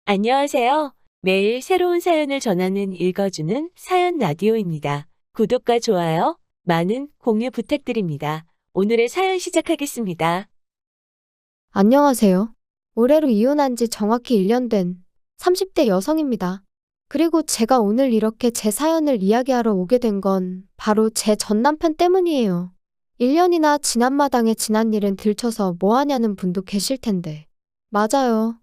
안녕하세요. 매일 새로운 사연을 전하는 읽어주는 사연 라디오입니다. 구독과 좋아요, 많은 공유 부탁드립니다. 오늘의 사연 시작하겠습니다. 안녕하세요. 올해로 이혼한 지 정확히 1년 된 30대 여성입니다. 그리고 제가 오늘 이렇게 제 사연을 이야기하러 오게 된 건 바로 제 전 남편 때문이에요. 1년이나 지난 마당에 지난 일은 들춰서 뭐 하냐는 분도 계실 텐데. 맞아요.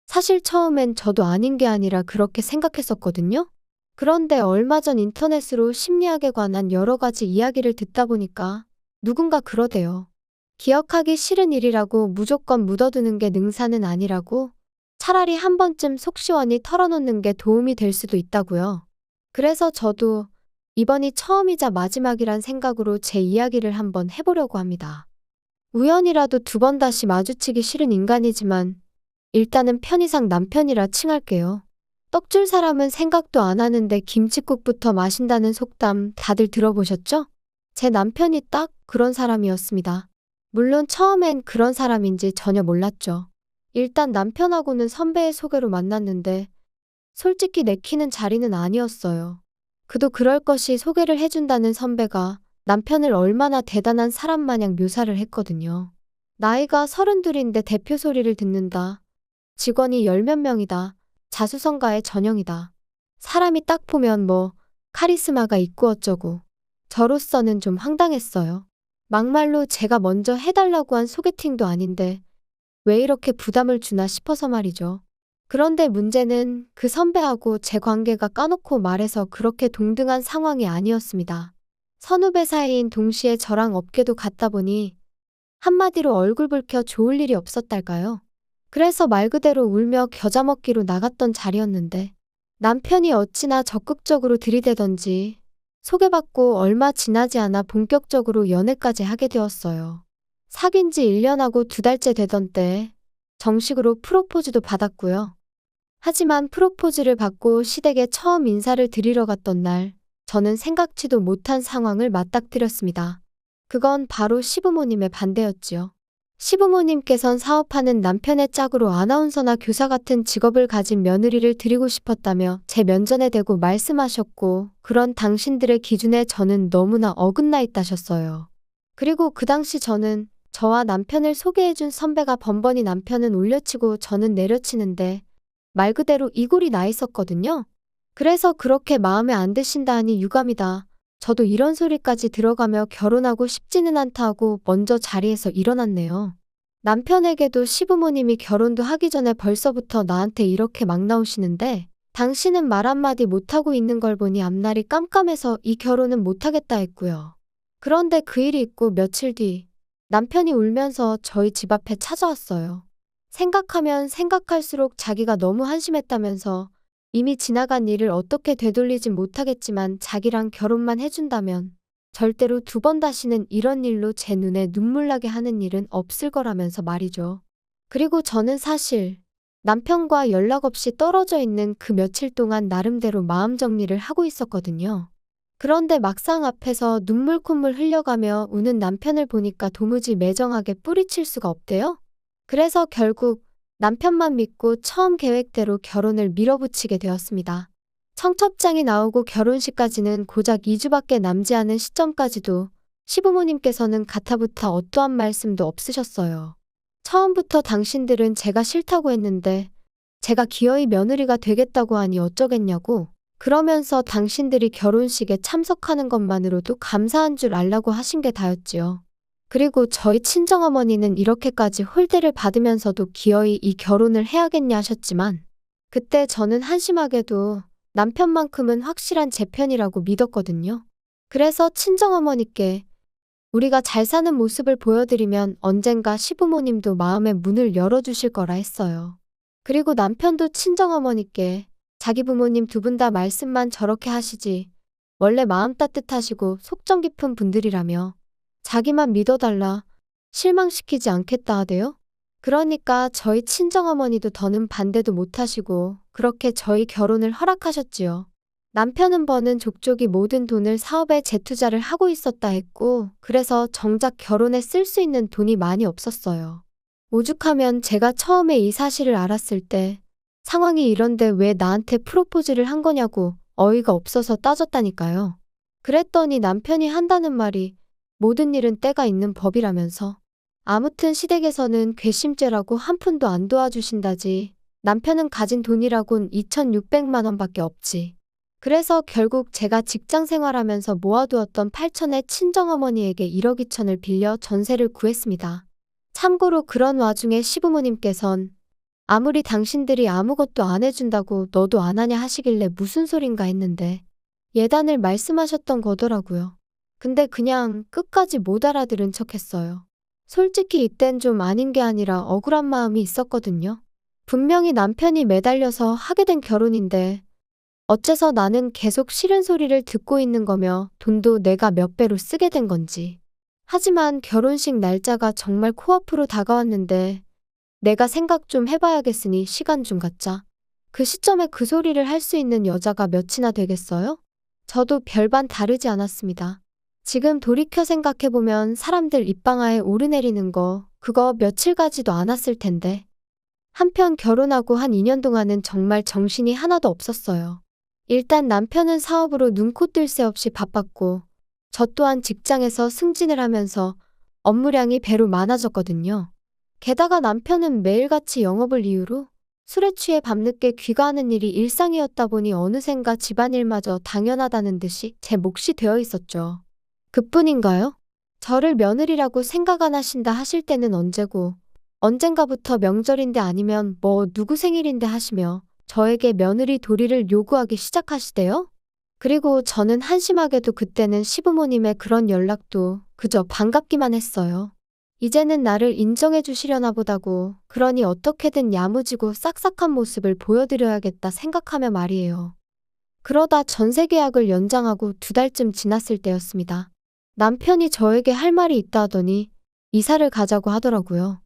사실 처음엔 저도 아닌 게 아니라 그렇게 생각했었거든요. 그런데 얼마 전 인터넷으로 심리학에 관한 여러 가지 이야기를 듣다 보니까 누군가 그러대요. 기억하기 싫은 일이라고 무조건 묻어두는 게 능사는 아니라고, 차라리 한 번쯤 속 시원히 털어놓는 게 도움이 될 수도 있다고요. 그래서 저도 이번이 처음이자 마지막이란 생각으로 제 이야기를 한번 해보려고 합니다. 우연이라도 두 번 다시 마주치기 싫은 인간이지만 일단은 편의상 남편이라 칭할게요. 떡줄 사람은 생각도 안 하는데 김칫국부터 마신다는 속담 다들 들어보셨죠? 제 남편이 딱 그런 사람이었습니다. 물론 처음엔 그런 사람인지 전혀 몰랐죠. 일단 남편하고는 선배의 소개로 만났는데 솔직히 내키는 자리는 아니었어요. 그도 그럴 것이 소개를 해준다는 선배가 남편을 얼마나 대단한 사람 마냥 묘사를 했거든요. 나이가 32인데 대표 소리를 듣는다. 직원이 10몇 명이다. 자수성가의 전형이다. 사람이 딱 보면 뭐 카리스마가 있고 어쩌고. 저로서는 좀 황당했어요. 막말로 제가 먼저 해달라고 한 소개팅도 아닌데 왜 이렇게 부담을 주나 싶어서 말이죠. 그런데 문제는 그 선배하고 제 관계가 까놓고 말해서 그렇게 동등한 상황이 아니었습니다. 선후배 사이인 동시에 저랑 업계도 같다 보니 한마디로 얼굴 붉혀 좋을 일이 없었달까요? 그래서 말 그대로 울며 겨자 먹기로 나갔던 자리였는데 남편이 어찌나 적극적으로 들이대던지 소개받고 얼마 지나지 않아 본격적으로 연애까지 하게 되었어요. 사귄 지 1년하고 2달째 되던 때 정식으로 프로포즈도 받았고요. 하지만 프로포즈를 받고 시댁에 처음 인사를 드리러 갔던 날 저는 생각지도 못한 상황을 맞닥뜨렸습니다. 그건 바로 시부모님의 반대였지요. 시부모님께선 사업하는 남편의 짝으로 아나운서나 교사 같은 직업을 가진 며느리를 드리고 싶었다며 제 면전에 대고 말씀하셨고, 그런 당신들의 기준에 저는 너무나 어긋나 있다셨어요. 그리고 그 당시 저는 저와 남편을 소개해준 선배가 번번이 남편은 올려치고 저는 내려치는데 말 그대로 이골이 나 있었거든요. 그래서 그렇게 마음에 안 드신다 하니 유감이다. 저도 이런 소리까지 들어가며 결혼하고 싶지는 않다 하고 먼저 자리에서 일어났네요. 남편에게도 시부모님이 결혼도 하기 전에 벌써부터 나한테 이렇게 막 나오시는데 당신은 말 한마디 못하고 있는 걸 보니 앞날이 깜깜해서 이 결혼은 못하겠다 했고요. 그런데 그 일이 있고 며칠 뒤 남편이 울면서 저희 집 앞에 찾아왔어요. 생각하면 생각할수록 자기가 너무 한심했다면서 이미 지나간 일을 어떻게 되돌리진 못하겠지만 자기랑 결혼만 해준다면 절대로 두 번 다시는 이런 일로 제 눈에 눈물 나게 하는 일은 없을 거라면서 말이죠. 그리고 저는 사실 남편과 연락 없이 떨어져 있는 그 며칠 동안 나름대로 마음 정리를 하고 있었거든요. 그런데 막상 앞에서 눈물 콧물 흘려가며 우는 남편을 보니까 도무지 매정하게 뿌리칠 수가 없대요. 그래서 결국 남편만 믿고 처음 계획대로 결혼을 밀어붙이게 되었습니다. 청첩장이 나오고 결혼식까지는 고작 2주밖에 남지 않은 시점까지도 시부모님께서는 가타부타 어떠한 말씀도 없으셨어요. 처음부터 당신들은 제가 싫다고 했는데 제가 기어이 며느리가 되겠다고 하니 어쩌겠냐고, 그러면서 당신들이 결혼식에 참석하는 것만으로도 감사한 줄 알라고 하신 게 다였지요. 그리고 저희 친정어머니는 이렇게까지 홀대를 받으면서도 기어이 이 결혼을 해야겠냐 하셨지만 그때 저는 한심하게도 남편만큼은 확실한 제 편이라고 믿었거든요. 그래서 친정어머니께 우리가 잘 사는 모습을 보여드리면 언젠가 시부모님도 마음의 문을 열어주실 거라 했어요. 그리고 남편도 친정어머니께 자기 부모님 두 분 다 말씀만 저렇게 하시지 원래 마음 따뜻하시고 속정 깊은 분들이라며 자기만 믿어달라, 실망시키지 않겠다 하대요. 그러니까 저희 친정어머니도 더는 반대도 못하시고 그렇게 저희 결혼을 허락하셨지요. 남편은 버는 족족이 모든 돈을 사업에 재투자를 하고 있었다 했고, 그래서 정작 결혼에 쓸 수 있는 돈이 많이 없었어요. 오죽하면 제가 처음에 이 사실을 알았을 때 상황이 이런데 왜 나한테 프로포즈를 한 거냐고 어이가 없어서 따졌다니까요. 그랬더니 남편이 한다는 말이 모든 일은 때가 있는 법이라면서. 아무튼 시댁에서는 괘씸죄라고 한 푼도 안 도와주신다지. 남편은 가진 돈이라곤 2,600만 원밖에 없지. 그래서 결국 제가 직장 생활하면서 모아두었던 8천에 친정어머니에게 1억 2천을 빌려 전세를 구했습니다. 참고로 그런 와중에 시부모님께선 아무리 당신들이 아무것도 안 해준다고 너도 안 하냐 하시길래 무슨 소린가 했는데 예단을 말씀하셨던 거더라고요. 근데 그냥 끝까지 못 알아들은 척 했어요. 솔직히 이땐 좀 아닌 게 아니라 억울한 마음이 있었거든요. 분명히 남편이 매달려서 하게 된 결혼인데 어째서 나는 계속 싫은 소리를 듣고 있는 거며 돈도 내가 몇 배로 쓰게 된 건지. 하지만 결혼식 날짜가 정말 코앞으로 다가왔는데 내가 생각 좀 해봐야겠으니 시간 좀 갖자. 그 시점에 그 소리를 할 수 있는 여자가 몇이나 되겠어요? 저도 별반 다르지 않았습니다. 지금 돌이켜 생각해보면 사람들 입방아에 오르내리는 거 그거 며칠 가지도 않았을 텐데. 한편 결혼하고 한 2년 동안은 정말 정신이 하나도 없었어요. 일단 남편은 사업으로 눈코 뜰 새 없이 바빴고 저 또한 직장에서 승진을 하면서 업무량이 배로 많아졌거든요. 게다가 남편은 매일같이 영업을 이유로 술에 취해 밤늦게 귀가하는 일이 일상이었다 보니 어느샌가 집안일마저 당연하다는 듯이 제 몫이 되어 있었죠. 그뿐인가요? 저를 며느리라고 생각 안 하신다 하실 때는 언제고 언젠가부터 명절인데 아니면 뭐 누구 생일인데 하시며 저에게 며느리 도리를 요구하기 시작하시대요? 그리고 저는 한심하게도 그때는 시부모님의 그런 연락도 그저 반갑기만 했어요. 이제는 나를 인정해 주시려나 보다고 그러니 어떻게든 야무지고 싹싹한 모습을 보여드려야겠다 생각하며 말이에요. 그러다 전세 계약을 연장하고 2달쯤 지났을 때였습니다. 남편이 저에게 할 말이 있다 하더니 이사를 가자고 하더라고요.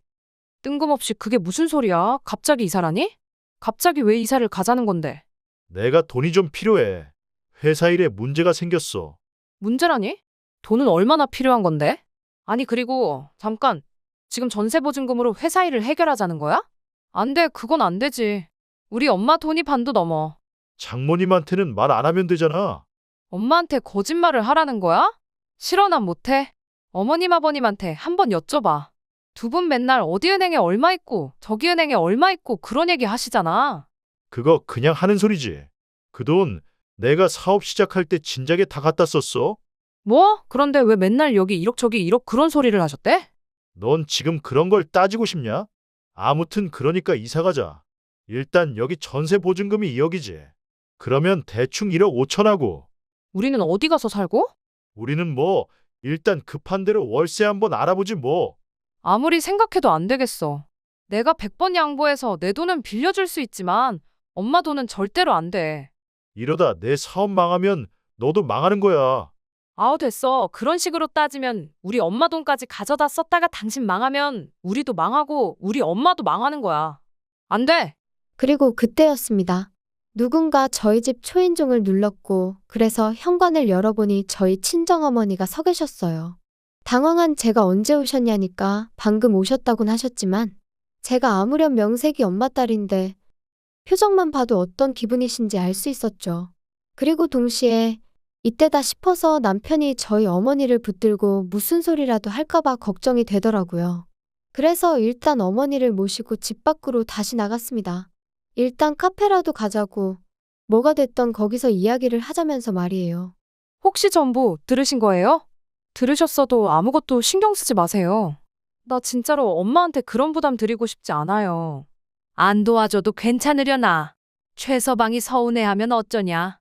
뜬금없이 그게 무슨 소리야? 갑자기 이사라니? 갑자기 왜 이사를 가자는 건데? 내가 돈이 좀 필요해. 회사 일에 문제가 생겼어. 문제라니? 돈은 얼마나 필요한 건데? 아니 그리고 잠깐, 지금 전세 보증금으로 회사 일을 해결하자는 거야? 안 돼, 그건 안 되지. 우리 엄마 돈이 반도 넘어. 장모님한테는 말 안 하면 되잖아. 엄마한테 거짓말을 하라는 거야? 싫어, 난 못해. 어머님 아버님한테 한번 여쭤봐. 두 분 맨날 어디 은행에 얼마 있고 저기 은행에 얼마 있고 그런 얘기 하시잖아. 그거 그냥 하는 소리지. 그 돈 내가 사업 시작할 때 진작에 다 갖다 썼어. 뭐? 그런데 왜 맨날 여기 1억 저기 1억 그런 소리를 하셨대? 넌 지금 그런 걸 따지고 싶냐? 아무튼 그러니까 이사 가자. 일단 여기 전세 보증금이 2억이지. 그러면 대충 1억 5천 하고. 우리는 어디 가서 살고? 우리는 뭐 일단 급한 대로 월세 한번 알아보지 뭐. 아무리 생각해도 안 되겠어. 내가 100번 양보해서 내 돈은 빌려줄 수 있지만 엄마 돈은 절대로 안 돼. 이러다 내 사업 망하면 너도 망하는 거야. 아우 됐어. 그런 식으로 따지면 우리 엄마 돈까지 가져다 썼다가 당신 망하면 우리도 망하고 우리 엄마도 망하는 거야. 안 돼. 그리고 그때였습니다. 누군가 저희 집 초인종을 눌렀고 그래서 현관을 열어보니 저희 친정어머니가 서 계셨어요. 당황한 제가 언제 오셨냐니까 방금 오셨다곤 하셨지만 제가 아무렴 명색이 엄마 딸인데 표정만 봐도 어떤 기분이신지 알 수 있었죠. 그리고 동시에 이때다 싶어서 남편이 저희 어머니를 붙들고 무슨 소리라도 할까봐 걱정이 되더라고요. 그래서 일단 어머니를 모시고 집 밖으로 다시 나갔습니다. 일단 카페라도 가자고 뭐가 됐던 거기서 이야기를 하자면서 말이에요. 혹시 전부 들으신 거예요? 들으셨어도 아무것도 신경 쓰지 마세요. 나 진짜로 엄마한테 그런 부담 드리고 싶지 않아요. 안 도와줘도 괜찮으려나. 최서방이 서운해하면 어쩌냐.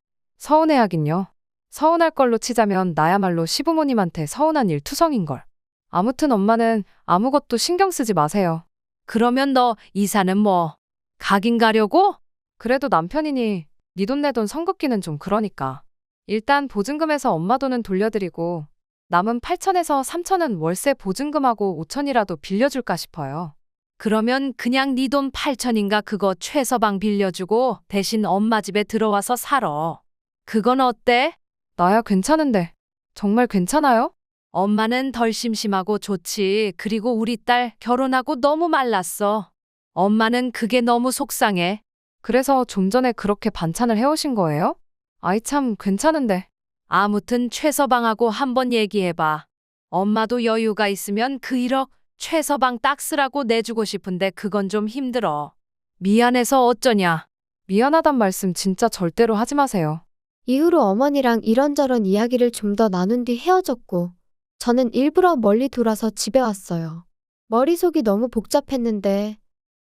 서운해하긴요. 서운할 걸로 치자면 나야말로 시부모님한테 서운한 일 투성인걸. 아무튼 엄마는 아무것도 신경 쓰지 마세요. 그러면 너 이사는 뭐? 가긴 가려고? 그래도 남편이니 네 돈 내 돈 성긋기는 좀 그러니까. 일단 보증금에서 엄마 돈은 돌려드리고 남은 8천에서 3천은 월세 보증금하고 5천이라도 빌려줄까 싶어요. 그러면 그냥 네 돈 8천인가 그거 최서방 빌려주고 대신 엄마 집에 들어와서 살아. 그건 어때? 나야 괜찮은데. 정말 괜찮아요? 엄마는 덜 심심하고 좋지. 그리고 우리 딸 결혼하고 너무 말랐어. 엄마는 그게 너무 속상해. 그래서 좀 전에 그렇게 반찬을 해오신 거예요? 아이 참 괜찮은데. 아무튼 최서방하고 한번 얘기해봐. 엄마도 여유가 있으면 그 1억 최서방 딱 쓰라고 내주고 싶은데 그건 좀 힘들어. 미안해서 어쩌냐. 미안하단 말씀 진짜 절대로 하지 마세요. 이후로 어머니랑 이런저런 이야기를 좀 더 나눈 뒤 헤어졌고, 저는 일부러 멀리 돌아서 집에 왔어요. 머릿속이 너무 복잡했는데,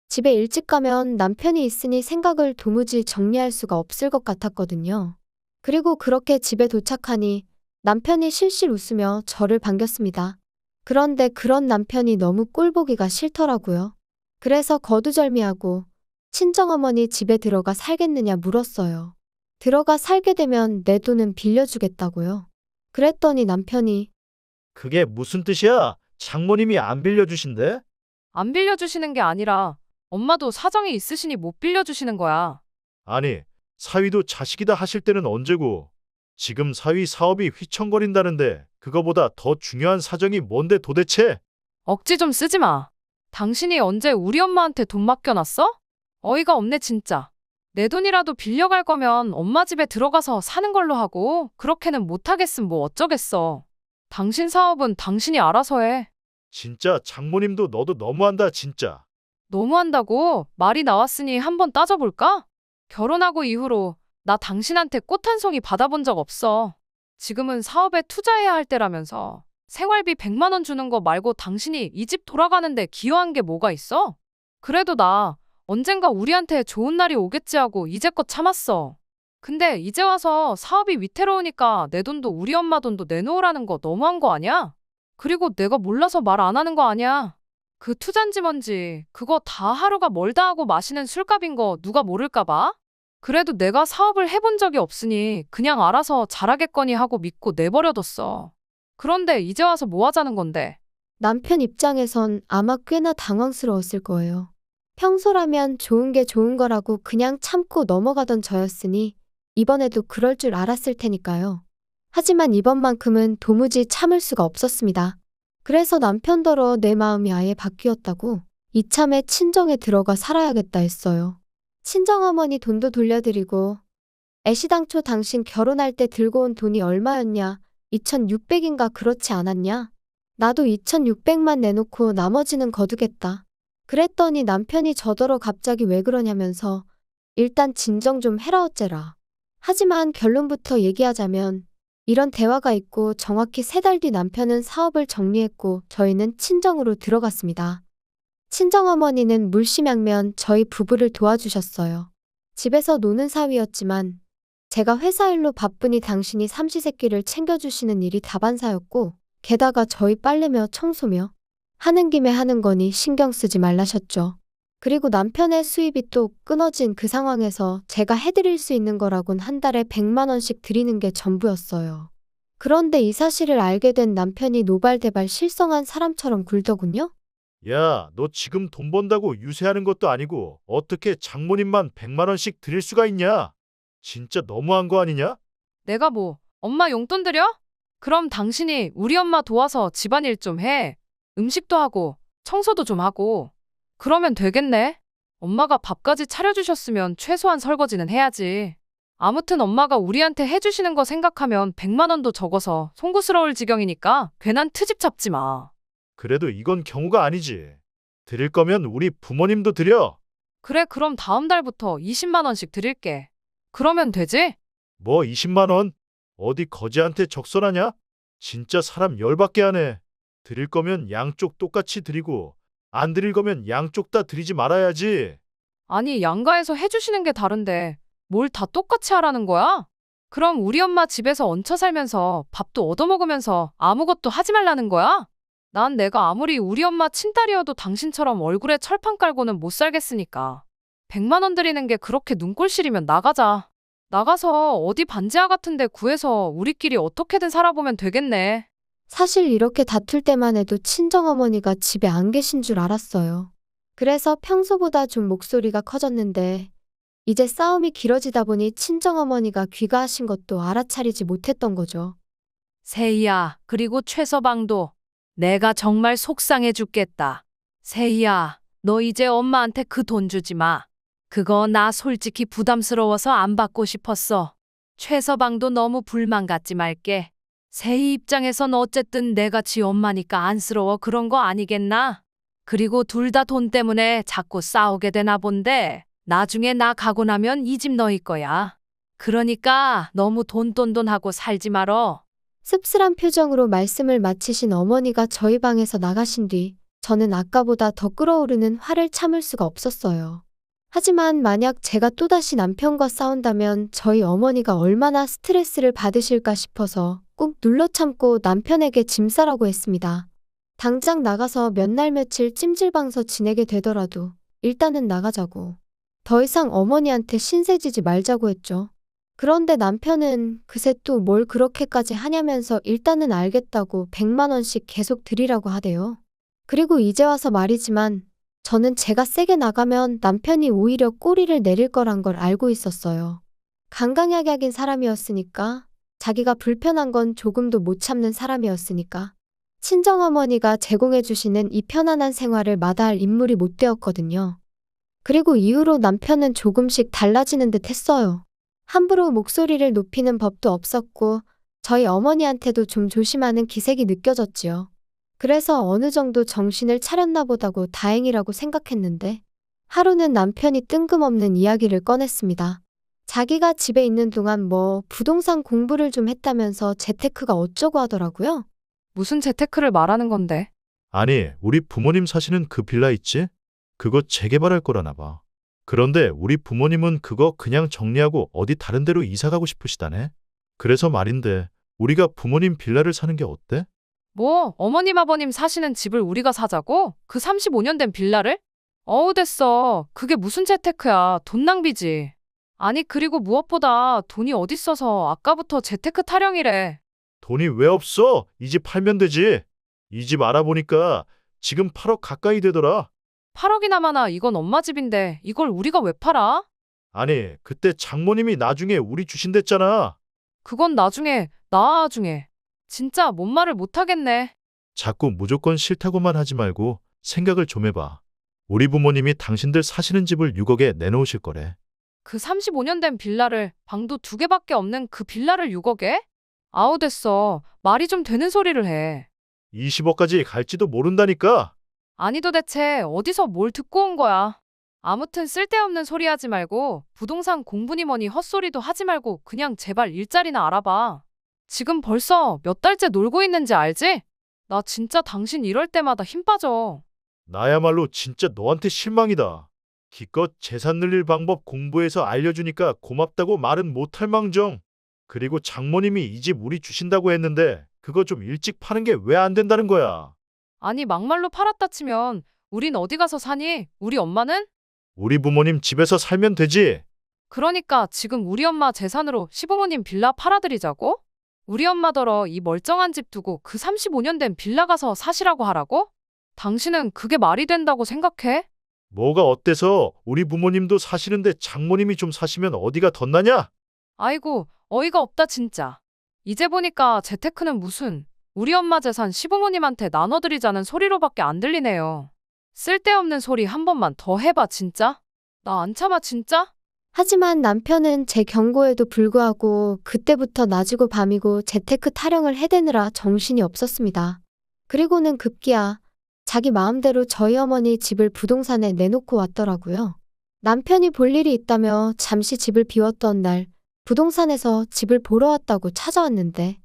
집에 일찍 가면 남편이 있으니 생각을 도무지 정리할 수가 없을 것 같았거든요. 그리고 그렇게 집에 도착하니 남편이 실실 웃으며 저를 반겼습니다. 그런데 그런 남편이 너무 꼴보기가 싫더라고요. 그래서 거두절미하고 친정어머니 집에 들어가 살겠느냐 물었어요. 들어가 살게 되면 내 돈은 빌려주겠다고요. 그랬더니 남편이 그게 무슨 뜻이야? 장모님이 안 빌려주신대? 안 빌려주시는 게 아니라 엄마도 사정이 있으시니 못 빌려주시는 거야. 아니, 사위도 자식이다 하실 때는 언제고. 지금 사위 사업이 휘청거린다는데 그거보다 더 중요한 사정이 뭔데 도대체? 억지 좀 쓰지 마. 당신이 언제 우리 엄마한테 돈 맡겨놨어? 어이가 없네 진짜. 내 돈이라도 빌려갈 거면 엄마 집에 들어가서 사는 걸로 하고 그렇게는 못하겠음 뭐 어쩌겠어. 당신 사업은 당신이 알아서 해. 진짜 장모님도 너도 너무한다 진짜. 너무한다고 말이 나왔으니 한번 따져볼까? 결혼하고 이후로 나 당신한테 꽃 한 송이 받아본 적 없어. 지금은 사업에 투자해야 할 때라면서 생활비 100만 원 주는 거 말고 당신이 이 집 돌아가는데 기여한 게 뭐가 있어? 그래도 나 언젠가 우리한테 좋은 날이 오겠지 하고 이제껏 참았어. 근데 이제 와서 사업이 위태로우니까 내 돈도 우리 엄마 돈도 내놓으라는 거 너무한 거 아니야? 그리고 내가 몰라서 말 안 하는 거 아니야? 그 투잔지 뭔지 그거 다 하루가 멀다 하고 마시는 술값인 거 누가 모를까 봐? 그래도 내가 사업을 해본 적이 없으니 그냥 알아서 잘하겠거니 하고 믿고 내버려뒀어. 그런데 이제 와서 뭐 하자는 건데? 남편 입장에선 아마 꽤나 당황스러웠을 거예요. 평소라면 좋은 게 좋은 거라고 그냥 참고 넘어가던 저였으니 이번에도 그럴 줄 알았을 테니까요. 하지만 이번만큼은 도무지 참을 수가 없었습니다. 그래서 남편더러 내 마음이 아예 바뀌었다고 이참에 친정에 들어가 살아야겠다 했어요. 친정어머니 돈도 돌려드리고 애시당초 당신 결혼할 때 들고 온 돈이 얼마였냐? 2,600인가 그렇지 않았냐? 나도 2,600만 내놓고 나머지는 거두겠다. 그랬더니 남편이 저더러 갑자기 왜 그러냐면서 일단 진정 좀 해라 어째라. 하지만 결론부터 얘기하자면 이런 대화가 있고 정확히 3달 뒤 남편은 사업을 정리했고 저희는 친정으로 들어갔습니다. 친정어머니는 물심양면 저희 부부를 도와주셨어요. 집에서 노는 사위였지만 제가 회사 일로 바쁘니 당신이 삼시세끼를 챙겨주시는 일이 다반사였고 게다가 저희 빨래며 청소며 하는 김에 하는 거니 신경 쓰지 말라셨죠. 그리고 남편의 수입이 또 끊어진 그 상황에서 제가 해드릴 수 있는 거라곤 한 달에 100만 원씩 드리는 게 전부였어요. 그런데 이 사실을 알게 된 남편이 노발대발 실성한 사람처럼 굴더군요. 야, 너 지금 돈 번다고 유세하는 것도 아니고 어떻게 장모님만 100만 원씩 드릴 수가 있냐? 진짜 너무한 거 아니냐? 내가 뭐 엄마 용돈 드려? 그럼 당신이 우리 엄마 도와서 집안일 좀 해. 음식도 하고 청소도 좀 하고. 그러면 되겠네. 엄마가 밥까지 차려주셨으면 최소한 설거지는 해야지. 아무튼 엄마가 우리한테 해주시는 거 생각하면 100만 원도 적어서 송구스러울 지경이니까 괜한 트집 잡지 마. 그래도 이건 경우가 아니지. 드릴 거면 우리 부모님도 드려. 그래 그럼 다음 달부터 20만 원씩 드릴게. 그러면 되지? 뭐 20만 원? 어디 거지한테 적선하냐? 진짜 사람 열받게 하네. 드릴 거면 양쪽 똑같이 드리고 안 드릴 거면 양쪽 다 드리지 말아야지. 아니 양가에서 해주시는 게 다른데 뭘 다 똑같이 하라는 거야? 그럼 우리 엄마 집에서 얹혀 살면서 밥도 얻어먹으면서 아무것도 하지 말라는 거야? 난 내가 아무리 우리 엄마 친딸이어도 당신처럼 얼굴에 철판 깔고는 못 살겠으니까. 100만 원 드리는 게 그렇게 눈꼴실이면 나가자. 나가서 어디 반지하 같은 데 구해서 우리끼리 어떻게든 살아보면 되겠네. 사실 이렇게 다툴 때만 해도 친정어머니가 집에 안 계신 줄 알았어요. 그래서 평소보다 좀 목소리가 커졌는데 이제 싸움이 길어지다 보니 친정어머니가 귀가하신 것도 알아차리지 못했던 거죠. 세희야, 그리고 최서방도 내가 정말 속상해 죽겠다. 세희야, 너 이제 엄마한테 그 돈 주지 마. 그거 나 솔직히 부담스러워서 안 받고 싶었어. 최서방도 너무 불만 갖지 말게. 세희 입장에선 어쨌든 내가 지 엄마니까 안쓰러워 그런 거 아니겠나? 그리고 둘 다 돈 때문에 자꾸 싸우게 되나 본데 나중에 나 가고 나면 이 집 너희 거야. 그러니까 너무 돈하고 살지 말어. 씁쓸한 표정으로 말씀을 마치신 어머니가 저희 방에서 나가신 뒤 저는 아까보다 더 끓어오르는 화를 참을 수가 없었어요. 하지만 만약 제가 또다시 남편과 싸운다면 저희 어머니가 얼마나 스트레스를 받으실까 싶어서 꾹 눌러 참고 남편에게 짐 싸라고 했습니다. 당장 나가서 몇 날 며칠 찜질방서 지내게 되더라도 일단은 나가자고. 더 이상 어머니한테 신세지지 말자고 했죠. 그런데 남편은 그새 또 뭘 그렇게까지 하냐면서 일단은 알겠다고 100만 원씩 계속 드리라고 하대요. 그리고 이제 와서 말이지만 저는 제가 세게 나가면 남편이 오히려 꼬리를 내릴 거란 걸 알고 있었어요. 강강약약인 사람이었으니까, 자기가 불편한 건 조금도 못 참는 사람이었으니까, 친정어머니가 제공해 주시는 이 편안한 생활을 마다할 인물이 못 되었거든요. 그리고 이후로 남편은 조금씩 달라지는 듯 했어요. 함부로 목소리를 높이는 법도 없었고 저희 어머니한테도 좀 조심하는 기색이 느껴졌지요. 그래서 어느 정도 정신을 차렸나 보다고 다행이라고 생각했는데 하루는 남편이 뜬금없는 이야기를 꺼냈습니다. 자기가 집에 있는 동안 부동산 공부를 좀 했다면서 재테크가 어쩌고 하더라고요. 무슨 재테크를 말하는 건데? 아니, 우리 부모님 사시는 그 빌라 있지? 그거 재개발할 거라나 봐. 그런데 우리 부모님은 그거 그냥 정리하고 어디 다른 데로 이사 가고 싶으시다네. 그래서 말인데 우리가 부모님 빌라를 사는 게 어때? 뭐, 어머님 아버님 사시는 집을 우리가 사자고? 그 35년 된 빌라를? 어우 됐어. 그게 무슨 재테크야. 돈 낭비지. 아니 그리고 무엇보다 돈이 어딨어서 아까부터 재테크 타령이래. 돈이 왜 없어? 이 집 팔면 되지. 이 집 알아보니까 지금 8억 가까이 되더라. 8억이나 많아. 이건 엄마 집인데 이걸 우리가 왜 팔아? 아니, 그때 장모님이 나중에 우리 주신댔잖아. 그건 나중에. 진짜 뭔 말을 못하겠네. 자꾸 무조건 싫다고만 하지 말고 생각을 좀 해봐. 우리 부모님이 당신들 사시는 집을 6억에 내놓으실 거래. 그 35년 된 빌라를, 방도 2개밖에 없는 그 빌라를 6억에? 아우 됐어. 말이 좀 되는 소리를 해. 20억까지 갈지도 모른다니까. 아니 도대체 어디서 뭘 듣고 온 거야. 아무튼 쓸데없는 소리 하지 말고 부동산 공부니 뭐니 헛소리도 하지 말고 그냥 제발 일자리나 알아봐. 지금 벌써 몇 달째 놀고 있는지 알지? 나 진짜 당신 이럴 때마다 힘 빠져. 나야말로 진짜 너한테 실망이다. 기껏 재산 늘릴 방법 공부해서 알려주니까 고맙다고 말은 못할 망정. 그리고 장모님이 이 집 우리 주신다고 했는데 그거 좀 일찍 파는 게 왜 안 된다는 거야. 아니 막말로 팔았다 치면 우린 어디 가서 사니? 우리 엄마는? 우리 부모님 집에서 살면 되지. 그러니까 지금 우리 엄마 재산으로 시부모님 빌라 팔아드리자고? 우리 엄마더러 이 멀쩡한 집 두고 그 35년 된 빌라 가서 사시라고 하라고? 당신은 그게 말이 된다고 생각해? 뭐가 어때서 우리 부모님도 사시는데 장모님이 좀 사시면 어디가 덧나냐? 아이고 어이가 없다 진짜. 이제 보니까 재테크는 무슨 우리 엄마 재산 시부모님한테 나눠드리자는 소리로밖에 안 들리네요. 쓸데없는 소리 한 번만 더 해봐 진짜. 나 안 참아 진짜. 하지만 남편은 제 경고에도 불구하고 그때부터 낮이고 밤이고 재테크 타령을 해대느라 정신이 없었습니다. 그리고는 급기야 자기 마음대로 저희 어머니 집을 부동산에 내놓고 왔더라고요. 남편이 볼 일이 있다며 잠시 집을 비웠던 날 부동산에서 집을 보러 왔다고 찾아왔는데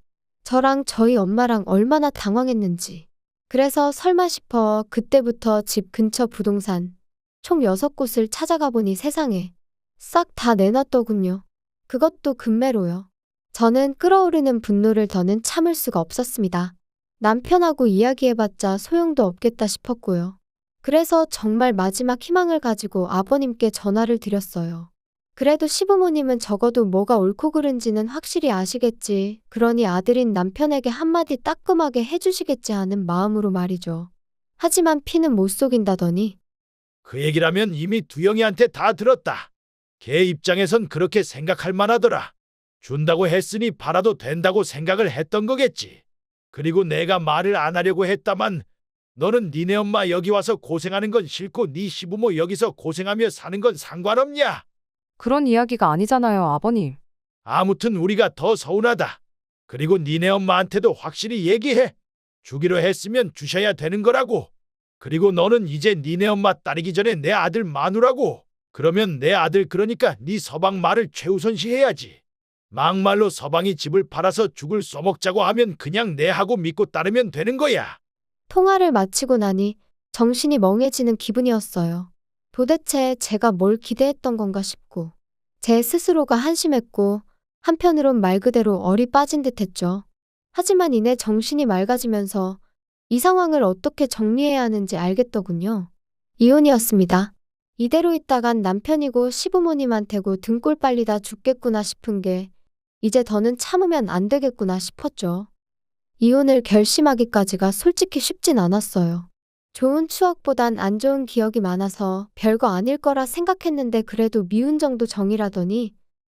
저랑 저희 엄마랑 얼마나 당황했는지. 그래서 설마 싶어 그때부터 집 근처 부동산 총 6곳을 찾아가 보니 세상에 싹 다 내놨더군요. 그것도 금매로요. 저는 끓어오르는 분노를 더는 참을 수가 없었습니다. 남편하고 이야기해봤자 소용도 없겠다 싶었고요. 그래서 정말 마지막 희망을 가지고 아버님께 전화를 드렸어요. 그래도 시부모님은 적어도 뭐가 옳고 그른지는 확실히 아시겠지. 그러니 아들인 남편에게 한마디 따끔하게 해주시겠지 하는 마음으로 말이죠. 하지만 피는 못 속인다더니 그 얘기라면 이미 두영이한테 다 들었다. 걔 입장에선 그렇게 생각할 만하더라. 준다고 했으니 팔아도 된다고 생각을 했던 거겠지. 그리고 내가 말을 안 하려고 했다만 너는 니네 엄마 여기 와서 고생하는 건 싫고 네 시부모 여기서 고생하며 사는 건 상관없냐? 그런 이야기가 아니잖아요, 아버님. 아무튼 우리가 더 서운하다. 그리고 니네 엄마한테도 확실히 얘기해. 주기로 했으면 주셔야 되는 거라고. 그리고 너는 이제 니네 엄마 따르기 전에 내 아들 마누라고. 그러면 내 아들 그러니까 네 서방 말을 최우선시해야지. 막말로 서방이 집을 팔아서 죽을 써먹자고 하면 그냥 내 하고 믿고 따르면 되는 거야. 통화를 마치고 나니 정신이 멍해지는 기분이었어요. 도대체 제가 뭘 기대했던 건가 싶고 제 스스로가 한심했고 한편으론 말 그대로 얼이 빠진 듯했죠. 하지만 이내 정신이 맑아지면서 이 상황을 어떻게 정리해야 하는지 알겠더군요. 이혼이었습니다. 이대로 있다간 남편이고 시부모님한테고 등골 빨리다 죽겠구나 싶은 게 이제 더는 참으면 안 되겠구나 싶었죠. 이혼을 결심하기까지가 솔직히 쉽진 않았어요. 좋은 추억보단 안 좋은 기억이 많아서 별거 아닐 거라 생각했는데 그래도 미운 정도 정이라더니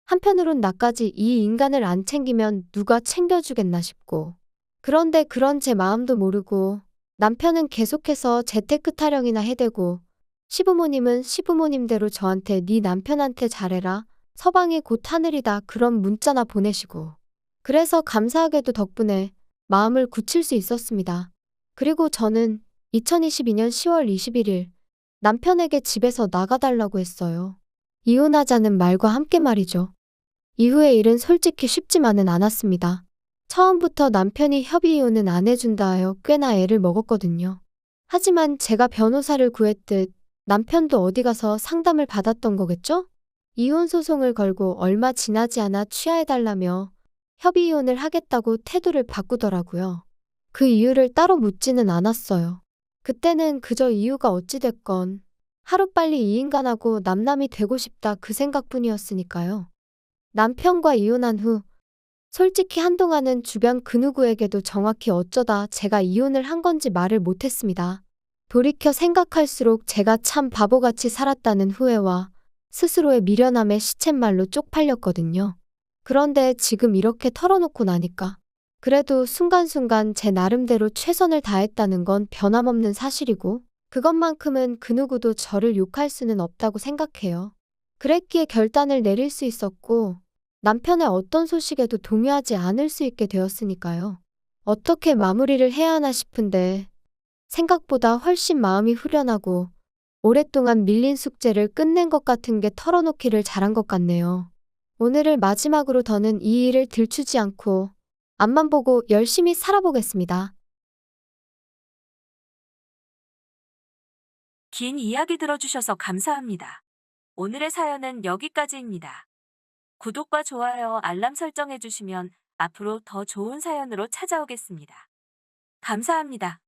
한편으론 나까지 이 인간을 안 챙기면 누가 챙겨주겠나 싶고 그런데 그런 제 마음도 모르고 남편은 계속해서 재테크 타령이나 해대고 시부모님은 시부모님대로 저한테 네 남편한테 잘해라 서방이 곧 하늘이다 그런 문자나 보내시고 그래서 감사하게도 덕분에 마음을 굳힐 수 있었습니다. 그리고 저는 2022년 10월 21일 남편에게 집에서 나가달라고 했어요. 이혼하자는 말과 함께 말이죠. 이후의 일은 솔직히 쉽지만은 않았습니다. 처음부터 남편이 협의 이혼은 안 해준다 하여 꽤나 애를 먹었거든요. 하지만 제가 변호사를 구했듯 남편도 어디 가서 상담을 받았던 거겠죠? 이혼 소송을 걸고 얼마 지나지 않아 취하해달라며 협의 이혼을 하겠다고 태도를 바꾸더라고요. 그 이유를 따로 묻지는 않았어요. 그때는 그저 이유가 어찌됐건 하루빨리 이 인간하고 남남이 되고 싶다 그 생각뿐이었으니까요. 남편과 이혼한 후 솔직히 한동안은 주변 그 누구에게도 정확히 어쩌다 제가 이혼을 한 건지 말을 못했습니다. 돌이켜 생각할수록 제가 참 바보같이 살았다는 후회와 스스로의 미련함에 시쳇말로 쪽팔렸거든요. 그런데 지금 이렇게 털어놓고 나니까 그래도 순간순간 제 나름대로 최선을 다했다는 건 변함없는 사실이고 그것만큼은 그 누구도 저를 욕할 수는 없다고 생각해요. 그랬기에 결단을 내릴 수 있었고 남편의 어떤 소식에도 동요하지 않을 수 있게 되었으니까요. 어떻게 마무리를 해야 하나 싶은데 생각보다 훨씬 마음이 후련하고 오랫동안 밀린 숙제를 끝낸 것 같은 게 털어놓기를 잘한 것 같네요. 오늘을 마지막으로 더는 이 일을 들추지 않고 앞만 보고 열심히 살아보겠습니다. 긴 이야기 들어주셔서 감사합니다. 오늘의 사연은 여기까지입니다. 구독과 좋아요, 알람 설정해주시면 앞으로 더 좋은 사연으로 찾아오겠습니다. 감사합니다.